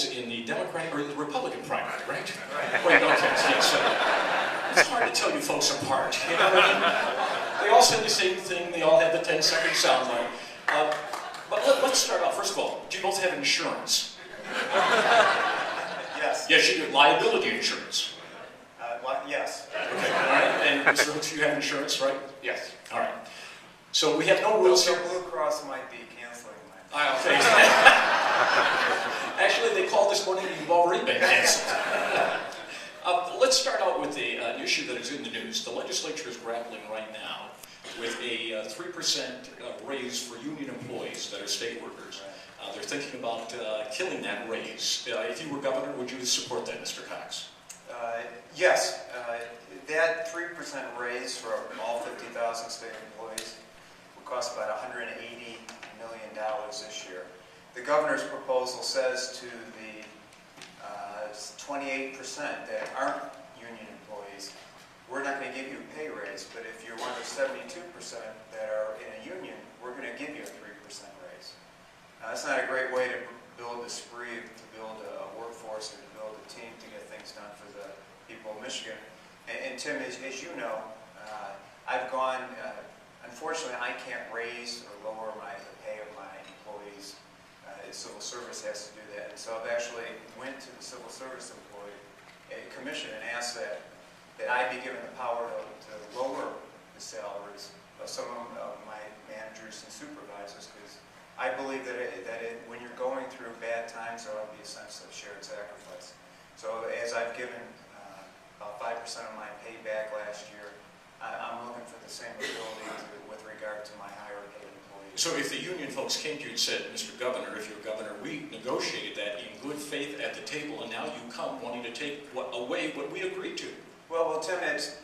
in the Democratic or the Republican primary, right? Wait, okay, yes. It's hard to tell you folks apart. You know what I mean? They all said the same thing. They all had the 10-second soundbite. But let's start off. First of all, do you both have insurance? Yes. Yes, you do. Liability insurance. Yes. Okay, all right. And Mr. Hooks, you have insurance, right? Yes. All right. So we have no rules here. Blue Cross might be canceling mine. Okay. Actually, they called this morning and you've already been canceled. Let's start out with an issue that is in the news. The legislature is grappling right now with a 3% raise for union employees that are state workers. They're thinking about killing that raise. If you were governor, would you support that, Mr. Cox? Yes. That 3% raise for all 50,000 state employees will cost about $180 million this year. The governor's proposal says to the 28% that aren't union employees, we're not going to give you a pay raise, but if you're one of the 72% that are in a union, we're going to give you a 3% raise. That's not a great way to build a spree, to build a workforce, and to build a team to get things done for the people of Michigan. And Tim, as you know, I've gone, unfortunately I can't raise or lower the pay of my employees. Civil service has to do that. And so I've actually went to the Civil Service Commission and asked that I be given the power to lower the salaries of some of my managers and supervisors, because I believe that when you're going through bad times, there ought to be a sense of shared sacrifice. So as I've given about 5% of my pay back last year, I'm looking for the same ability with regard to my higher paid employees. So if the union folks came to you and said, Mr. Governor, if you're governor, we negotiated that in good faith at the table, and now you come wanting to take away what we agreed to. Well, Tim, it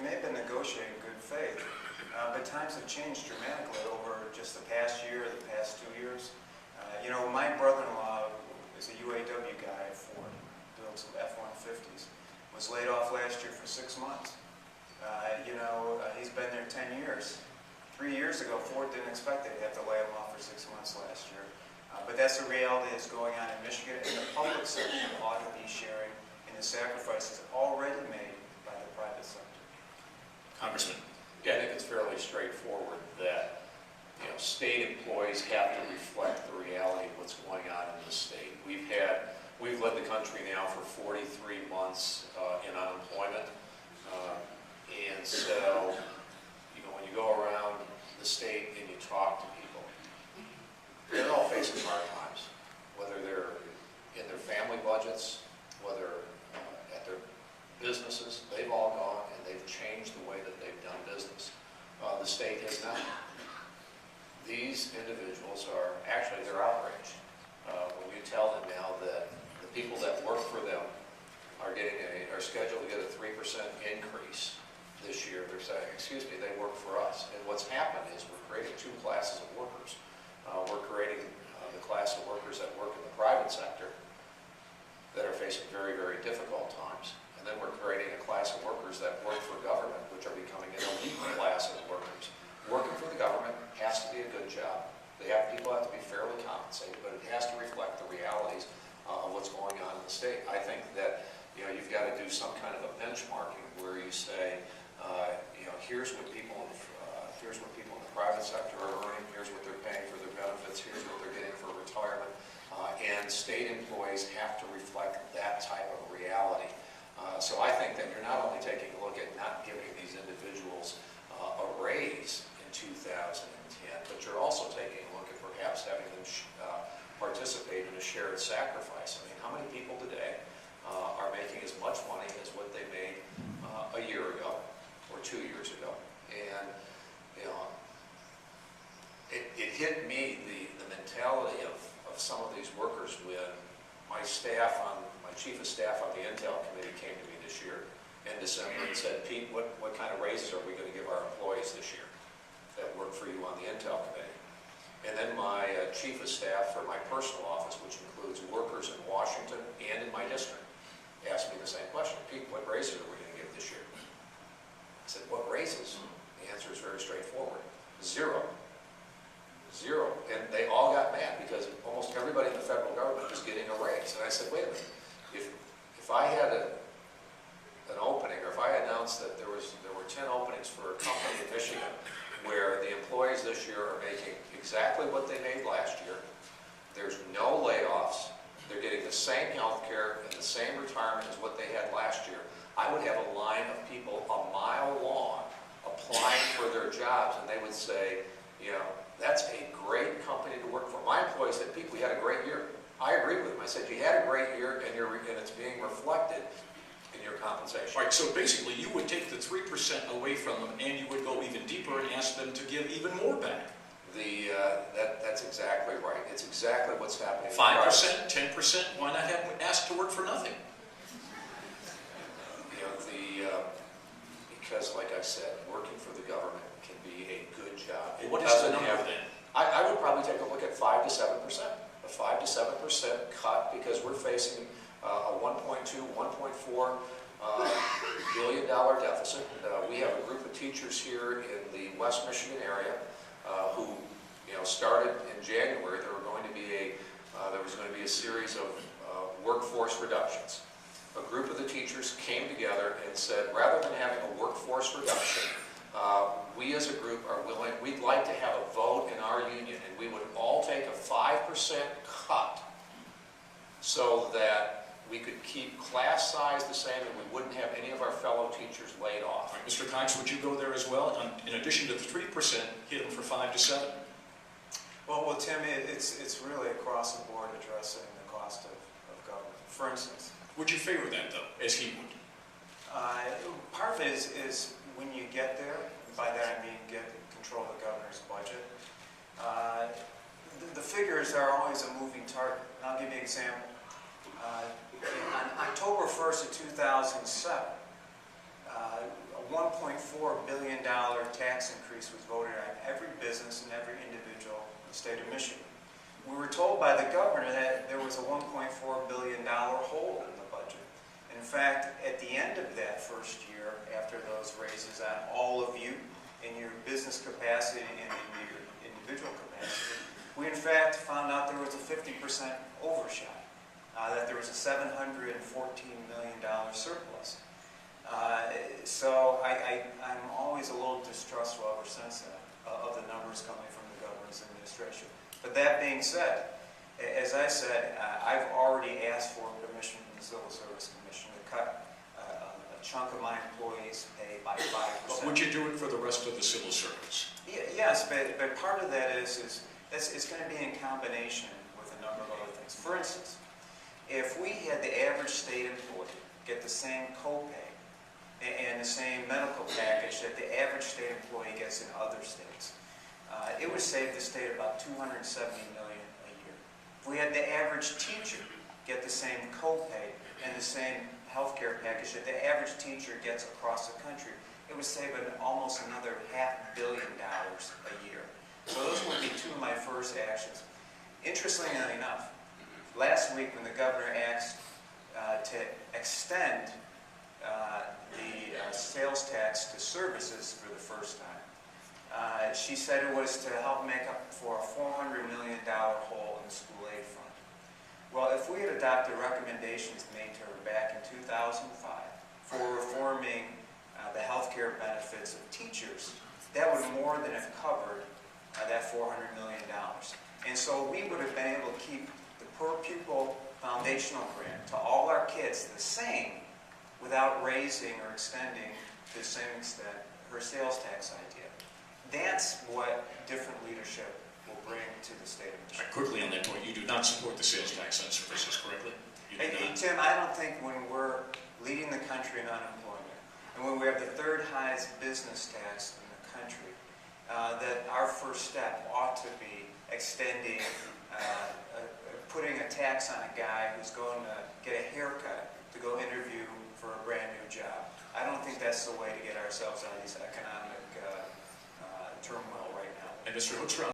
may have been negotiated in good faith, but times have changed dramatically over just the past year, the past 2 years. You know, my brother-in-law is a UAW guy at Ford, builds F-150s, was laid off last year for 6 months. He's been there 10 years. 3 years ago, Ford didn't expect they'd have to lay him off for 6 months last year. But that's the reality that's going on in Michigan, and the public sector ought to be sharing in the sacrifices already made by the private sector. Congressman. Yeah, I think it's fairly straightforward that state employees have to reflect the reality of what's going on in the state. We've led the country now for 43 months in unemployment, and so when you go around the state and you talk to people, they're all facing hard times, whether they're in their family budgets, whether at their businesses. They've all gone and they've changed the way that they've done business. The state has not. These individuals they're outraged. When you tell them now that the people that work for them are scheduled to get a 3% increase this year, they're saying, excuse me, they work for us. And what's happened is we're creating two classes of workers. We're creating the class of workers that work in the private sector that are facing very, very difficult times. And then we're creating a class of workers that work for government, which are becoming an elite class of workers. Working for the government has to be a good job. People have to be fairly compensated, but it has to reflect the realities of what's going on in the state. I think that you've got to do some kind of a benchmarking where you say, here's what people in the private sector are earning, here's what they're paying for their benefits, here's what they're getting for retirement, and state employees have to reflect that type of reality. So I think that you're not only taking a look at not giving these individuals a raise in 2010, but you're also taking a look at perhaps having them participate in a shared sacrifice. I mean, how many people today are making as much money as what they made a year ago or 2 years ago? And it hit me, the mentality of some of these workers when my chief of staff on the Intel committee came to me this year in December and said, Pete, what kind of raises are we going to give our employees this year that work for you on the Intel committee? And then my chief of staff for my personal office, which includes workers in Washington and in my district, asked me the same question. Pete, what raises are we going to give this year? I said, what raises? The answer is very straightforward. Zero. And they all got mad because almost everybody in the federal government is frontrunners getting a raise. And I said, wait a minute, if I had an opening, or if I announced that there were 10 openings for a company in Michigan where the employees this year are making exactly what they made last year, there's no layoffs, they're getting the same health care and the same retirement as what they had last year, I would have a line of people a mile long applying for their jobs, and they would say, you know, that's a great company to work for. My employees said, Pete, we had a great year. I agreed with them. I said, you had a great year, and it's being reflected in your compensation. All right, so basically you would take the 3% away from them and you would go even deeper and ask them to give even more back. That's exactly right. It's exactly what's happening. 5%, 10%, why not have them asked to work for nothing? You know, because like I said, working for the government can be a good job. Well, what is the number then? I would probably take a look at 5 to 7%. A 5 to 7% cut, because we're facing a 1.2, 1.4 billion dollar deficit. We have a group of teachers here in the West Michigan area who, you know, started in January. There was going to be a series of workforce reductions. A group of the teachers came together and said, rather than having a workforce reduction, we as a group are willing, we'd like to have a vote in our union, and we would all take a 5% cut so that we could keep class size the same and we wouldn't have any of our fellow teachers laid off. All right, Mr. Cox, would you go there as well? In addition to the 3%, hit them for 5 to 7? Well, Tim, it's really across the board addressing the cost of government. For instance, Would you favor that, though, as he would? part of it is when you get there, by that I mean get control of the governor's budget, the figures are always a moving target. And I'll give you an example. On October 1st of 2007, a $1.4 billion tax increase was voted on every business and every individual in the state of Michigan. We were told by the governor that there was a $1.4 billion hole in the budget. In fact, at the end of that first year, after those raises on all of you in your business capacity and in your individual capacity, we in fact found out there was a 50% overshot, that there was a $714 million surplus. So I'm always a little distrustful ever since then of the numbers coming from the governor's administration. But that being said, as I said, I've already asked for permission from the Civil Service Commission to cut a chunk of my employees' pay by 5%. But would you do it for the rest of the civil service? Yes, but part of that is it's going to be in combination with a number of other things. For instance, if we had the average state employee get the same copay and the same medical package that the average state employee gets in other states, it would save the state about $270 million a year. If we had the average teacher get the same copay and the same health care package that the average teacher gets across the country, it would save almost another $500 million a year. So those would be two of my first actions. Interestingly enough, last week when the governor asked to extend the sales tax to services for the first time, she said it was to help make up for a $400 million hole in the school aid fund. Well, if we had adopted recommendations made to her back in 2005 for reforming the health care benefits of teachers, that would more than have covered that $400 million. And so we would have been able to keep the per pupil foundational grant to all our kids the same without raising or extending to the same extent her sales tax idea. That's what different leadership will bring to the state of Michigan. Quickly on that point, you do not support the sales tax on services, correctly? You do Hey, not. Tim, I don't think when we're leading the country in unemployment, and when we have the third highest business tax in the country, that our first step ought to be extending, putting a tax on a guy who's going to get a haircut to go interview for a brand new job. I don't think that's the way to get ourselves out of this economic turmoil right now. And Mr. Hoekstra,